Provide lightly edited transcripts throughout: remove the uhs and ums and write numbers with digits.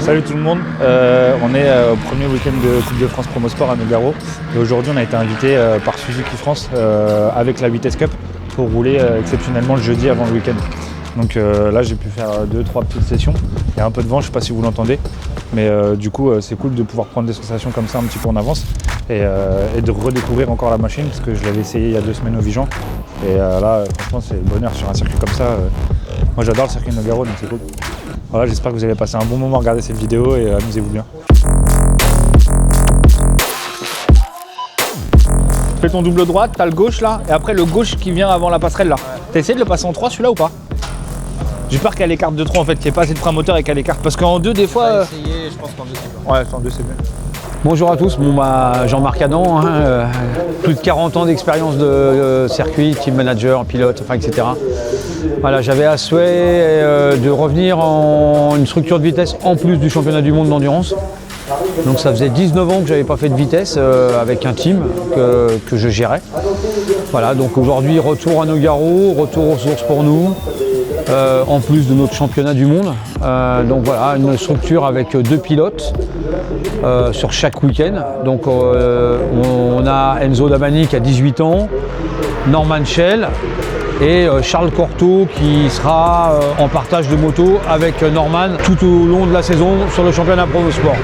Salut tout le monde, on est au premier week-end de Coupe de France Promo Sport à Nogaro et aujourd'hui on a été invité par Suzuki France avec la Vitesse Cup pour rouler exceptionnellement le jeudi avant le week-end. Donc là j'ai pu faire 2-3 petites sessions, il y a un peu de vent, je ne sais pas si vous l'entendez, mais du coup c'est cool de pouvoir prendre des sensations comme ça un petit peu en avance et de redécouvrir encore la machine parce que je l'avais essayé il y a 2 semaines au Vigan et là franchement c'est le bonheur sur un circuit comme ça. Moi j'adore le circuit de Nogaro donc c'est cool. Voilà, j'espère que vous allez passer un bon moment à regarder cette vidéo et amusez-vous bien. Fais ton double droite, t'as le gauche là, et après le gauche qui vient avant la passerelle là. T'as essayé de le passer en 3 celui-là ou pas? J'ai peur qu'elle écarte de trop en fait, qu'il n'y ait pas assez de frein moteur et qu'elle écarte. Parce qu'en 2 des fois... Essayé, je pense qu'en 2 c'est bien. Ouais, en 2 c'est bien. Bonjour à tous, Jean-Marc Adam, plus de 40 ans d'expérience de circuit, team manager, pilote, enfin, etc. Voilà, j'avais à souhait de revenir en une structure de vitesse en plus du championnat du monde d'endurance. Donc ça faisait 19 ans que je n'avais pas fait de vitesse avec un team que je gérais. Voilà, donc aujourd'hui retour à Nogaro, retour aux sources pour nous. En plus de notre championnat du monde. Donc voilà, une structure avec 2 pilotes sur chaque week-end. Donc on a Enzo Dabani qui a 18 ans, Norman Schell et Charles Cortot qui sera en partage de moto avec Norman tout au long de la saison sur le championnat Promo Sport.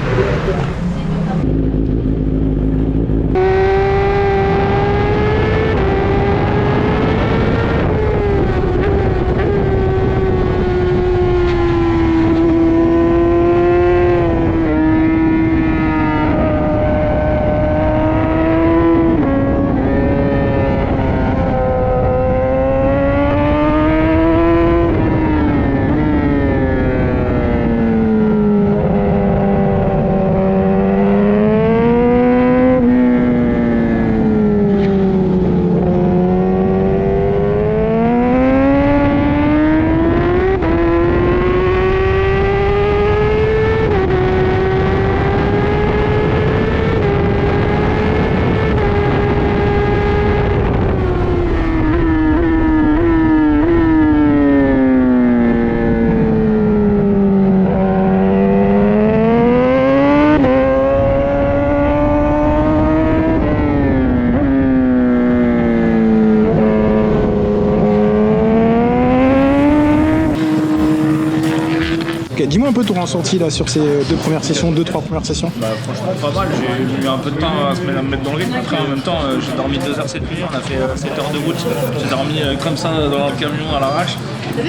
Dis-moi un peu ton ressenti là sur ces 2 premières sessions, 2-3 premières sessions. Franchement pas mal, j'ai mis un peu de temps à me mettre dans le rythme. Après en même temps j'ai dormi 2 heures cette nuit, on a fait 7 heures de route. J'ai dormi comme ça dans le camion à l'arrache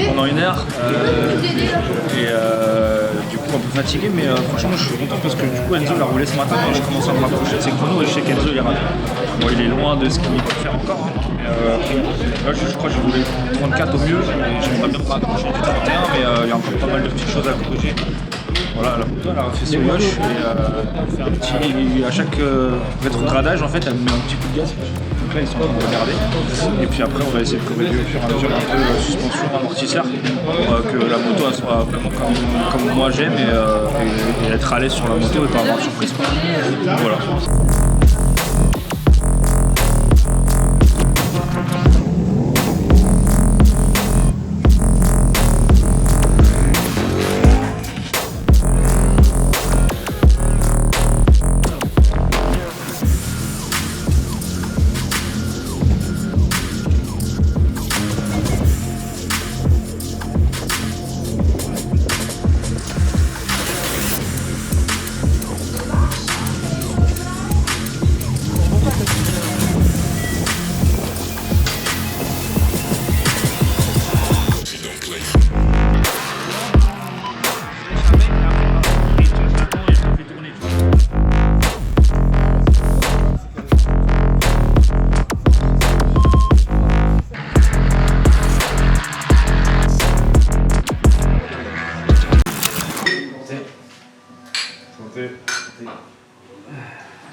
pendant 1 heure. Du coup un peu fatigué, mais franchement je suis content parce que du coup Enzo l'a roulé ce matin et je commence à me rapprocher de ses chronos et je sais qu'Enzo il est rapide. Bon il est loin de ce qu'il peut faire encore. Là je crois que j'ai roulé 34 au mieux et j'aimerais bien me rapprocher du 31 mais il y a encore pas mal de petites choses à corriger. Voilà, la moto elle a fait ses moches et elle fait un petit. À chaque rétrogradage en fait elle met un petit coup de gaz. Donc là ils sont en train de regarder. Et puis après on va essayer de corriger au fur et à mesure un peu suspension, amortisseur pour que la moto elle soit vraiment comme moi j'aime et être à l'aise sur la moto et pas avoir de surprise. Donc voilà.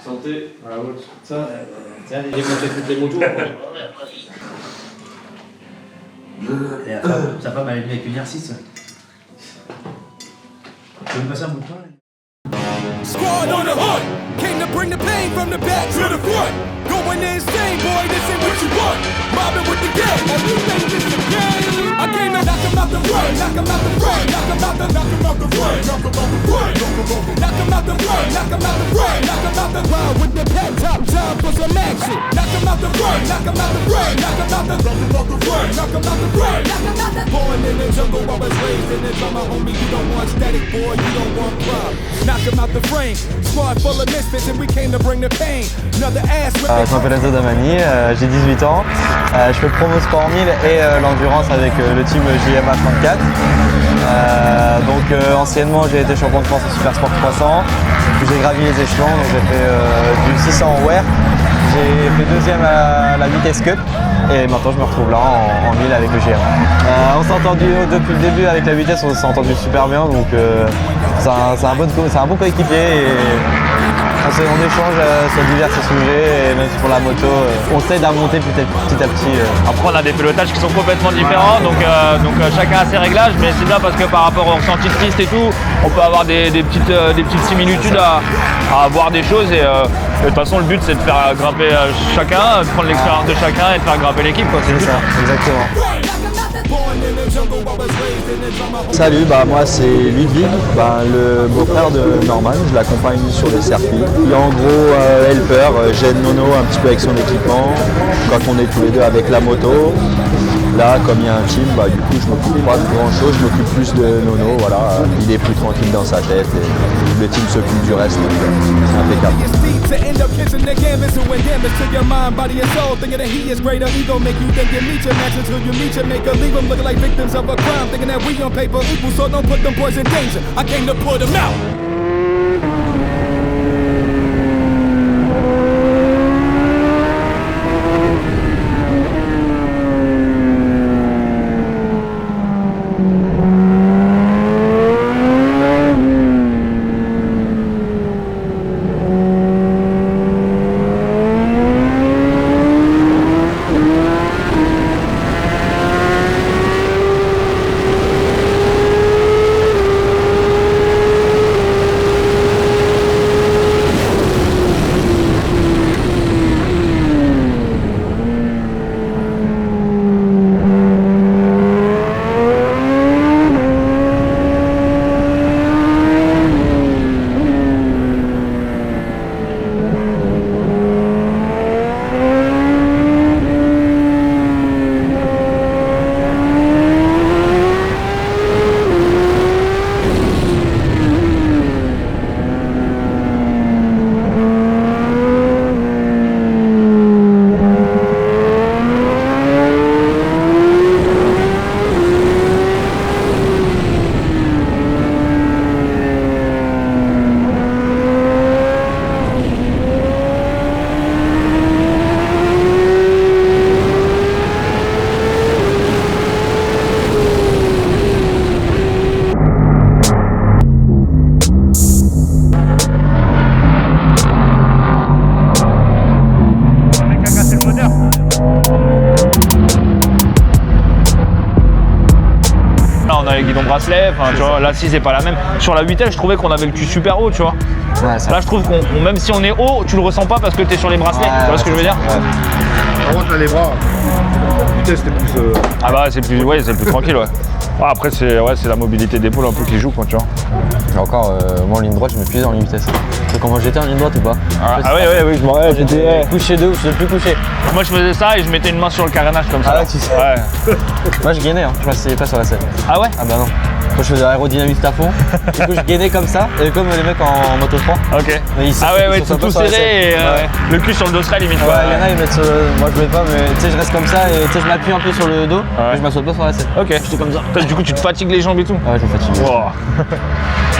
Santé. À la route. Ça, tiens, démonter toutes les motos. Et sa femme, elle est venue avec une R6. Tu veux me passer un bout de pain? Squad on the hunt, came to bring the pain from the back to the front. Going insane, boy, this ain't what you want. Mobbing with the gang, and you think this a game? I came to knock him out the run, knock him out the front, knock him out the front, knock him out the front. some action. Knock 'em out the run, knock 'em out the run, knock 'em out the run, knock 'em out the run. Born in the jungle, I was raised in the drama, homie. You don't want static, boy, you don't want crime. Knock 'em out the frame. Squad full of misfits and we came to bring the pain. Another ass Je m'appelle Enzo Damani, j'ai 18 ans. Je fais promo sport 1000 et l'endurance avec le team JMA 34. Anciennement j'ai été champion de France au Super Sport 300. Puis j'ai gravi les échelons, donc j'ai fait du 600 en WER. J'ai fait deuxième à la Vitesse Cup et maintenant je me retrouve là en 1000 avec le GMA. On s'est entendu depuis le début avec la vitesse, on s'est entendu super bien, donc c'est un bon coéquipier. On échange sur divers sujets et même pour la moto, on s'aide à monter petit à petit. Après on a des pilotages qui sont complètement différents, donc chacun a ses réglages, mais c'est bien parce que par rapport au ressenti de piste et tout, on peut avoir des petites similitudes à voir des choses et de toute façon le but c'est de faire grimper chacun, de prendre l'expérience de chacun et de faire grimper l'équipe. C'est ça, exactement. Salut, moi c'est Ludwig, le beau-frère de Norman, je l'accompagne sur les circuits. Il est en gros helper, j'aide Nono un petit peu avec son équipement, quand on est tous les deux avec la moto. Là, comme il y a un team, du coup je m'occupe pas de grand chose, je m'occupe plus de Nono, voilà. Il est plus tranquille dans sa tête et le team s'occupe du reste, donc c'est impeccable. to end up kissing the canvas, doing damage to your mind, body, and soul. Thinking that he is greater, ego make you think you meet your match until you meet your maker. Leave them looking like victims of a crime, thinking that we on paper equal, so don't put them boys in danger. I came to put them out. On a les guidons bracelets, tu vois, là si c'est pas la même. Sur la 8L, je trouvais qu'on avait le cul super haut, tu vois. Ouais, Là je trouve qu'on même si on est haut, tu le ressens pas parce que t'es sur les bracelets, tu vois ce que je veux dire? Par contre là les bras, vitesse c'était plus... Ah bah c'est plus tranquille, ouais. Après c'est la mobilité d'épaule un peu qui joue, quoi, tu vois. Et encore, moi en ligne droite, je me suis en ligne vitesse. Tu sais comment j'étais en ligne droite ou pas? Oui, je m'en rappelle, j'étais... Couché de ouf, je ne plus couché. Moi je faisais ça et je mettais une main sur le carénage comme ça. Ah ouais, tu sais. Ouais. Moi je gainais, je m'asseyais pas sur la selle. Ah ouais? Ah bah non. Moi je faisais aérodynamiste à fond. Du coup je gainais comme ça, et comme les mecs en moto 3. Ok. Mais ils sont tout sur la serré et selle. le cul sur le dosseret limite. Ouais, il y en a, ils mettent sur le... Moi je mets pas, mais tu sais, je reste comme ça et tu sais, je m'appuie un peu sur le dos, et je m'assois pas sur la selle. Ok. J'étais comme ça. Du coup tu te fatigues les jambes et tout? Ouais, je me fatigue. Wow.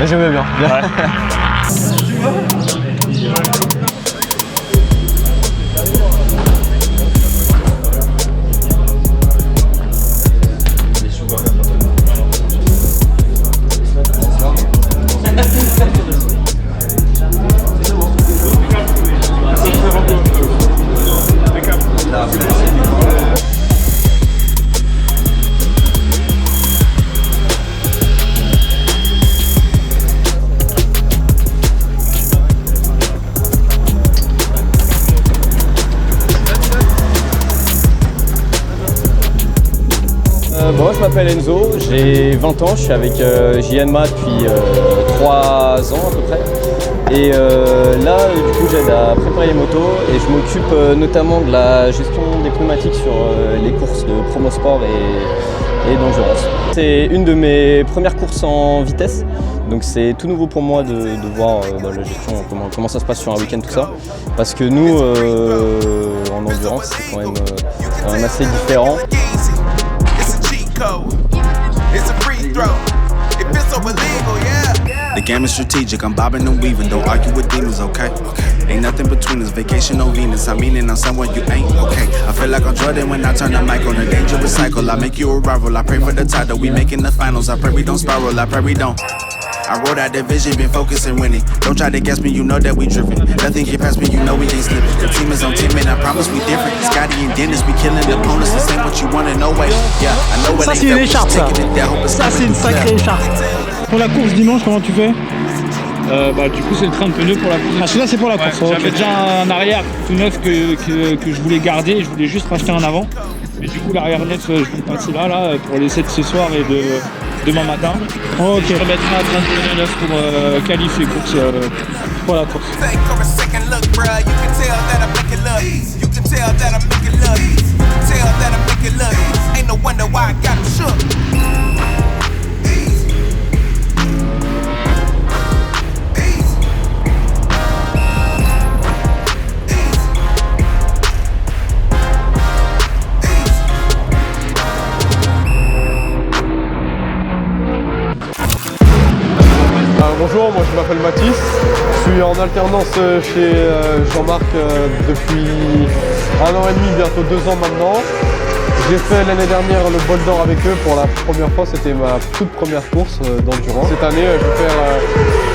Mais j'aimais bien. Moi je m'appelle Enzo, j'ai 20 ans, je suis avec JNMA depuis 3 ans à peu près. Et là du coup j'aide à préparer les motos et je m'occupe notamment de la gestion des pneumatiques sur les courses de promo sport et d'endurance. C'est une de mes premières courses en vitesse, donc c'est tout nouveau pour moi de voir la gestion, comment ça se passe sur un week-end, tout ça. Parce que nous, en endurance, c'est quand même assez différent. The game is strategic, I'm bobbing and weaving, don't argue with demons, okay? Ain't nothing between us, vacation no Venus, I'm meaning I'm someone you ain't, okay? I feel like I'm Jordan when I turn the mic on a dangerous cycle, I make you a rival, I pray for the title, we making the finals, I pray we don't spiral, I pray we don't. I wrote out the vision, been focusing winning. Don't try to guess me, you know that we driven. Nothing get past me, you know we ain't slipping. The team is on 10 men, I promise we different. Scotty and Dennis, we killing the opponents. This ain't what you wanna, no way. Yeah, I know it Ça ain't c'est une fair, we écharpe just ça. taking it there, hope it's Ça c'est une sacrée écharpe. Pour la course dimanche, comment tu fais? Du coup c'est le train de pneus pour la course. Ah celui-là c'est pour la course. J'avais déjà un arrière tout neuf que je voulais garder, je voulais juste racheter un avant. Mais du coup l'arrière neuf je vais le passer là pour l'essai de ce soir et de demain matin. Ok. Je remettrai un train de pneus neuf pour qualifier course Pour la course. Think for a second, look, bruh, you can tell that I'm making love. You can tell that I'm making love. Tell that I'm making love. Ain't no wonder why I got him shook. Bonjour, moi je m'appelle Mathis, je suis en alternance chez Jean-Marc depuis 1 an et demi, bientôt 2 ans maintenant. J'ai fait l'année dernière le bol d'or avec eux pour la première fois, c'était ma toute première course d'endurance. Cette année je vais faire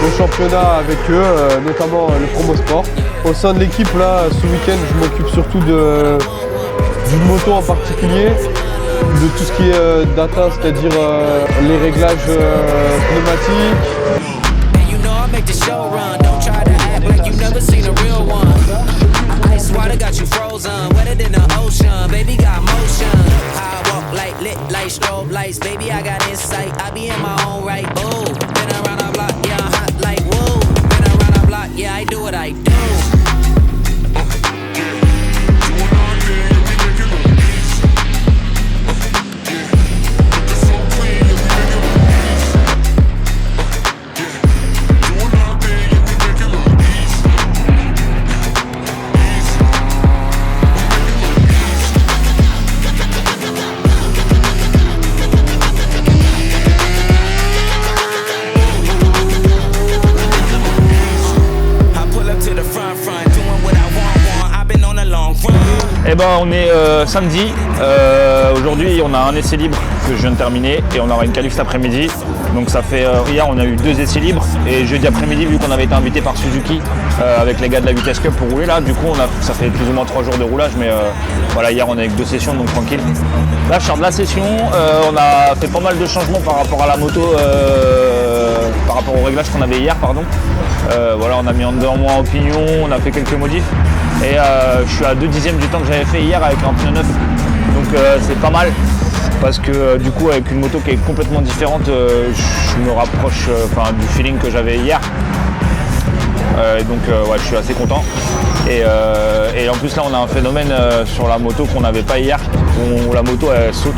le championnat avec eux, notamment le promo sport. Au sein de l'équipe là, ce week-end je m'occupe surtout d'une moto en particulier, de tout ce qui est data, c'est-à-dire les réglages pneumatiques. Make the show run, don't try to act like you never seen a real one. Ice water got you frozen, wetter than the ocean, baby got motion. I walk like lit like strobe lights, baby I got insight, I be in my own right, ooh. Been around the block, yeah I'm hot like woo. Been around the block, yeah I do what I do. Eh ben on est samedi, aujourd'hui on a un essai libre que je viens de terminer et on aura une qualif cet après-midi. Donc ça fait, hier on a eu 2 essais libres et jeudi après-midi vu qu'on avait été invité par Suzuki avec les gars de la Vitesse Cup pour rouler là, du coup ça fait plus ou moins 3 jours de roulage mais voilà hier on a eu 2 sessions donc tranquille. Là je sors de la session, on a fait pas mal de changements par rapport à la moto, par rapport au réglage qu'on avait hier pardon. Voilà on a mis en dedans moins en pignon, on a fait quelques modifs. Et je suis à 2/10 du temps que j'avais fait hier avec un pneu neuf, donc c'est pas mal parce que du coup avec une moto qui est complètement différente, je me rapproche du feeling que j'avais hier. Donc ouais, je suis assez content. Et en plus là on a un phénomène sur la moto qu'on n'avait pas hier, où la moto elle saute,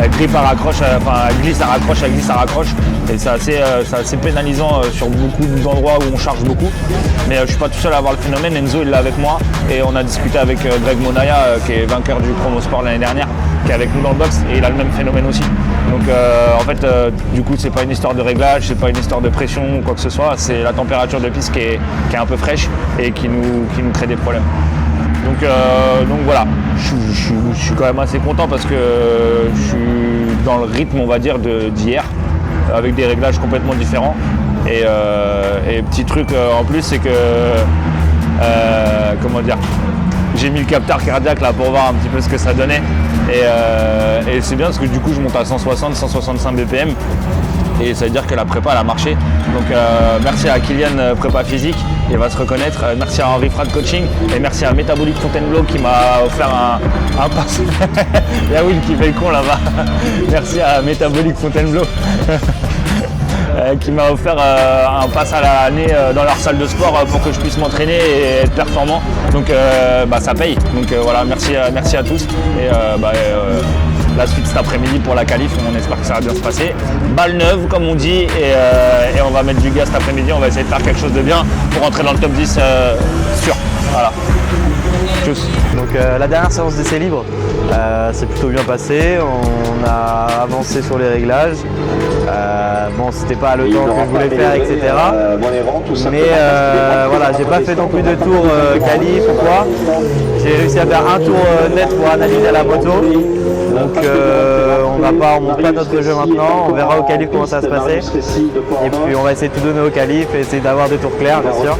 elle grippe, elle raccroche, elle glisse, elle raccroche, elle glisse, elle raccroche. Et c'est assez pénalisant sur beaucoup d'endroits où on charge beaucoup. Mais je suis pas tout seul à avoir le phénomène, Enzo il l'a avec moi et on a discuté avec Greg Monaya qui est vainqueur du Promo Sport l'année dernière, qui est avec nous dans le box et il a le même phénomène aussi. Donc en fait du coup c'est pas une histoire de réglage, c'est pas une histoire de pression ou quoi que ce soit, c'est la température de piste qui est un peu fraîche et qui nous crée des problèmes. Donc voilà, je suis quand même assez content parce que je suis dans le rythme on va dire d'hier avec des réglages complètement différents et petit truc en plus c'est que comment dire, j'ai mis le capteur cardiaque là pour voir un petit peu ce que ça donnait et c'est bien parce que du coup je monte à 160-165 BPM et ça veut dire que la prépa elle a marché. Donc merci à Kylian prépa physique, il va se reconnaître. Merci à Henri Frad coaching et merci à Métabolique Fontainebleau qui m'a offert un pass. Il y a Will qui fait le con là-bas. Merci à Métabolique Fontainebleau. Qui m'a offert un pass à l'année dans leur salle de sport pour que je puisse m'entraîner et être performant. Donc ça paye. Donc voilà, merci à tous. Et la suite cet après-midi pour la qualif, on espère que ça va bien se passer. Balle neuve comme on dit et on va mettre du gaz cet après-midi, on va essayer de faire quelque chose de bien pour rentrer dans le top 10 sûr. Voilà. Tchuss. Donc la dernière séance d'essai libre s'est plutôt bien passée, on a avancé sur les réglages. Bon, c'était pas le temps que je voulais faire, etc. Mais voilà, j'ai pas fait non plus de tour qualif ou quoi. J'ai réussi à faire un tour net pour analyser la moto. Donc on monte pas notre jeu maintenant, on verra au qualif comment ça va se passer. Et puis on va essayer de tout donner au qualif et essayer d'avoir des tours clairs bien sûr.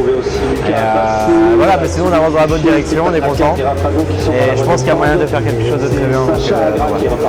Voilà, mais sinon on avance dans la bonne direction, on est content. Et je pense qu'il y a moyen de faire quelque chose de très bien. Voilà.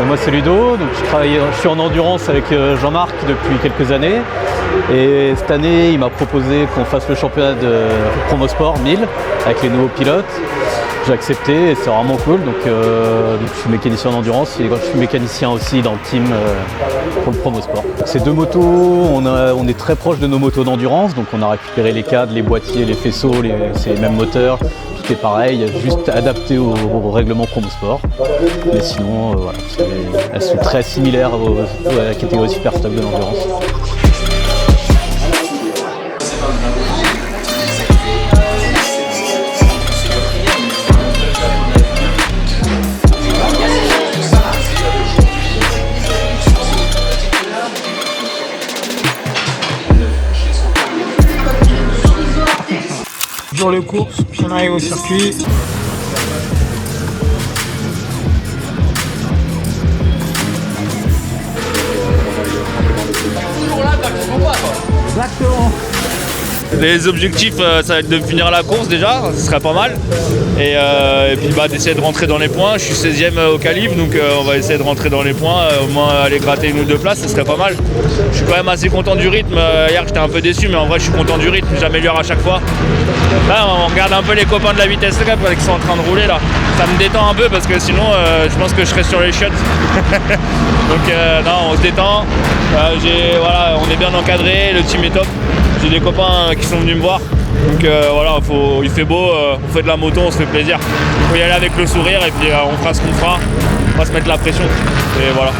Moi c'est Ludo, donc je suis en endurance avec Jean-Marc depuis quelques années et cette année il m'a proposé qu'on fasse le championnat de Promosport 1000 avec les nouveaux pilotes. J'ai accepté et c'est vraiment cool, donc je suis mécanicien en endurance et je suis mécanicien aussi dans le team pour le Promosport. Ces deux motos, on est très proche de nos motos d'endurance, donc on a récupéré les cadres, les boîtiers, les faisceaux, c'est les mêmes moteurs. Tout est pareil, juste adapté au règlement Promosport. Mais sinon, voilà, elles sont très similaires à la catégorie Super Stock de l'endurance. Jour de course, puis on arrive au circuit. Exactement. Les objectifs, ça va être de finir la course déjà, ce serait pas mal. Et puis d'essayer de rentrer dans les points. Je suis 16e au qualif, donc on va essayer de rentrer dans les points, au moins aller gratter une ou deux places, ce serait pas mal. Je suis quand même assez content du rythme. Hier j'étais un peu déçu, mais en vrai je suis content du rythme, j'améliore à chaque fois. Là on regarde un peu les copains de la Vitesse Cup qui sont en train de rouler là. ça me détend un peu parce que sinon je pense que je serais sur les chiottes. Donc non, on se détend. Voilà, on est bien encadré, le team est top. J'ai des copains qui sont venus me voir. Donc voilà, il fait beau, on fait de la moto, on se fait plaisir. Il faut y aller avec le sourire et puis on fera ce qu'on fera. On va se mettre la pression. Et voilà.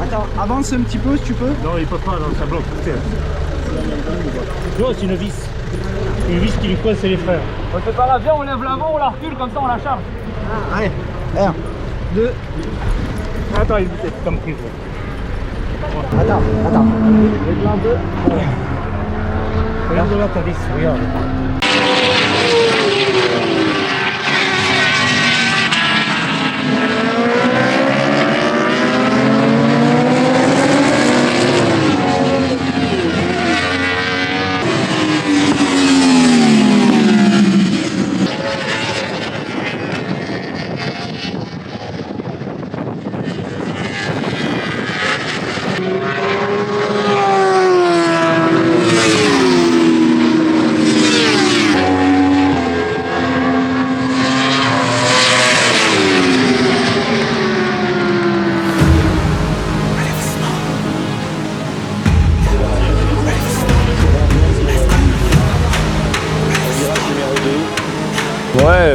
Attends, avance un petit peu si tu peux. Non, il peut pas, non, ça bloque. Non, c'est une vis. Une vis qui lui coince les frères. On fait pas la viande, on lève l'avant, on la recule, comme ça on la charge. Ah, allez, 1, 2. Attends, il est comme prise. Attends. Règle un peu. Regarde là ta vis, regarde.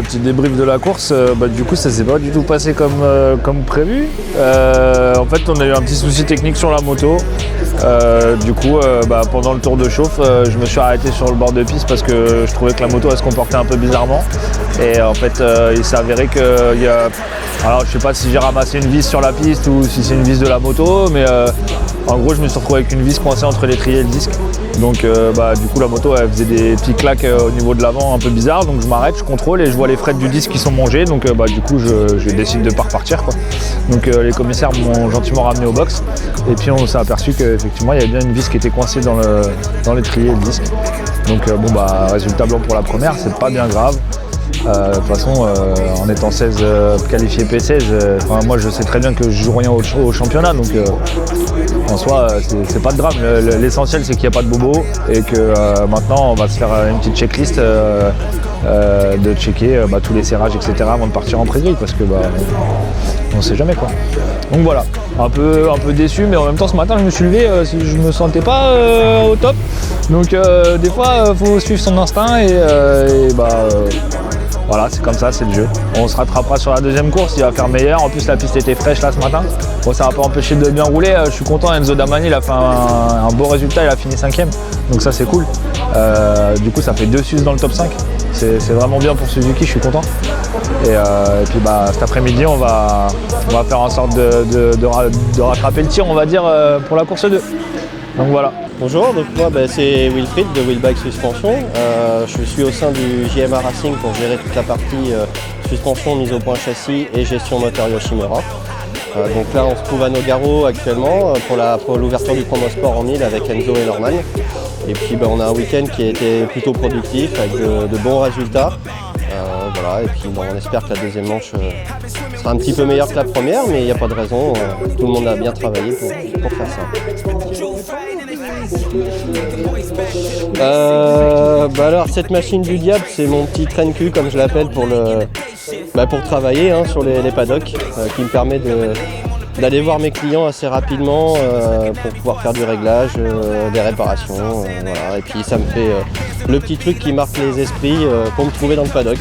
petit débrief de la course. Du coup, ça s'est pas du tout passé comme prévu. En fait, on a eu un petit souci technique sur la moto. Du coup, pendant le tour de chauffe, je me suis arrêté sur le bord de piste parce que je trouvais que la moto elle se comportait un peu bizarrement. Et en fait, il s'est avéré que alors je sais pas si j'ai ramassé une vis sur la piste ou si c'est une vis de la moto, mais en gros, je me suis retrouvé avec une vis coincée entre l'étrier et le disque. Donc du coup la moto elle faisait des petits claques au niveau de l'avant un peu bizarre, donc je m'arrête, je contrôle et je vois les frettes du disque qui sont mangées, donc du coup je décide de pas repartir quoi. Donc les commissaires m'ont gentiment ramené au box et puis on s'est aperçu qu'effectivement il y avait bien une vis qui était coincée dans l'étrier et le disque. Donc résultat blanc pour la première, c'est pas bien grave. De toute façon, en étant 16 qualifié P16, moi je sais très bien que je joue rien au championnat, donc en soi c'est pas de drame. L'essentiel c'est qu'il n'y a pas de bobo et que maintenant on va se faire une petite checklist de checker tous les serrages etc. avant de partir en pré-grille parce que on sait jamais quoi. Donc voilà, un peu déçu, mais en même temps ce matin je me suis levé, je me sentais pas au top. Donc des fois faut suivre son instinct voilà, c'est comme ça, c'est le jeu. On se rattrapera sur la deuxième course, il va faire meilleur. En plus, la piste était fraîche là ce matin. Bon, ça va pas empêcher de bien rouler. Je suis content, Enzo Damani, il a fait un beau résultat, il a fini 5ème. Donc ça, c'est cool. Du coup, ça fait 2 sus dans le top 5. C'est vraiment bien pour Suzuki, je suis content. Et puis cet après-midi, on va faire en sorte de rattraper le tir, on va dire, pour la course 2. Donc voilà. Bonjour, donc moi c'est Wilfried de Wheelbike Suspension. Je suis au sein du JMA Racing pour gérer toute la partie suspension, mise au point châssis et gestion moteur Yoshimura. Donc là on se trouve à Nogaro actuellement pour l'ouverture du Promosport en 1000 avec Enzo et Norman. Et puis on a un week-end qui a été plutôt productif avec de bons résultats. Voilà, et puis on espère que la deuxième manche sera un petit peu meilleure que la première, mais il n'y a pas de raison, tout le monde a bien travaillé pour faire ça. Alors cette machine du diable, c'est mon petit train cul comme je l'appelle pour travailler sur les paddocks, qui me permet d'aller voir mes clients assez rapidement pour pouvoir faire du réglage, des réparations, voilà. Et puis ça me fait le petit truc qui marque les esprits pour me trouver dans le paddock.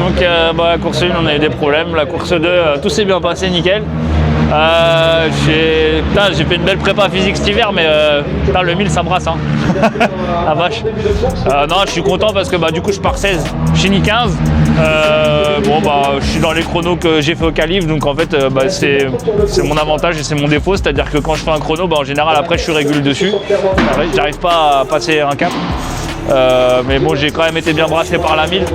Donc la course 1 on a eu des problèmes, la course 2 tout s'est bien passé, nickel. J'ai fait une belle prépa physique cet hiver, mais le 1000 ça brasse hein. La vache. Non, je suis content parce que du coup je pars 16, je finis 15. Je suis dans les chronos que j'ai fait au qualif, donc en fait c'est mon avantage et c'est mon défaut, c'est-à-dire que quand je fais un chrono, en général après je suis régule dessus. J'arrive pas à passer un cap. Mais bon, j'ai quand même été bien brassé par la 1000.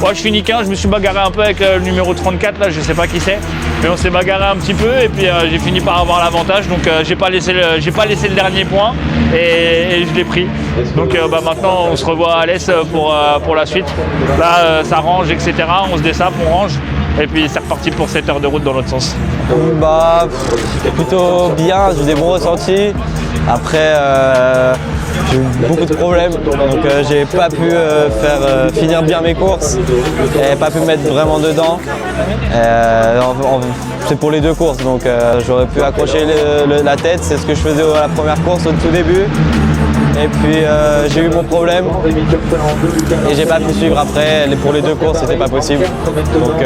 Moi je finis 15, je me suis bagarré un peu avec le numéro 34 là, je sais pas qui c'est, mais on s'est bagarré un petit peu et puis j'ai fini par avoir l'avantage, donc j'ai pas laissé le dernier point et je l'ai pris. Donc maintenant on se revoit à l'Est pour la suite. Là ça range, etc. On se dessape, on range et puis c'est reparti pour 7 heures de route dans l'autre sens. Plutôt bien, j'ai eu des bons ressentis. Après j'ai eu beaucoup de problèmes, donc j'ai pas pu finir bien mes courses et pas pu me mettre vraiment dedans. C'est pour les deux courses, donc j'aurais pu accrocher la tête, c'est ce que je faisais à la première course au tout début. Et puis j'ai eu mon problème et j'ai pas pu suivre après. Pour les deux courses, c'était pas possible. Donc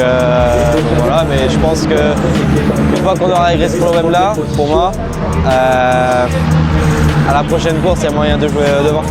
voilà, mais je pense que une fois qu'on aura réglé ce problème-là, pour moi, à la prochaine course, il y a moyen de jouer devant.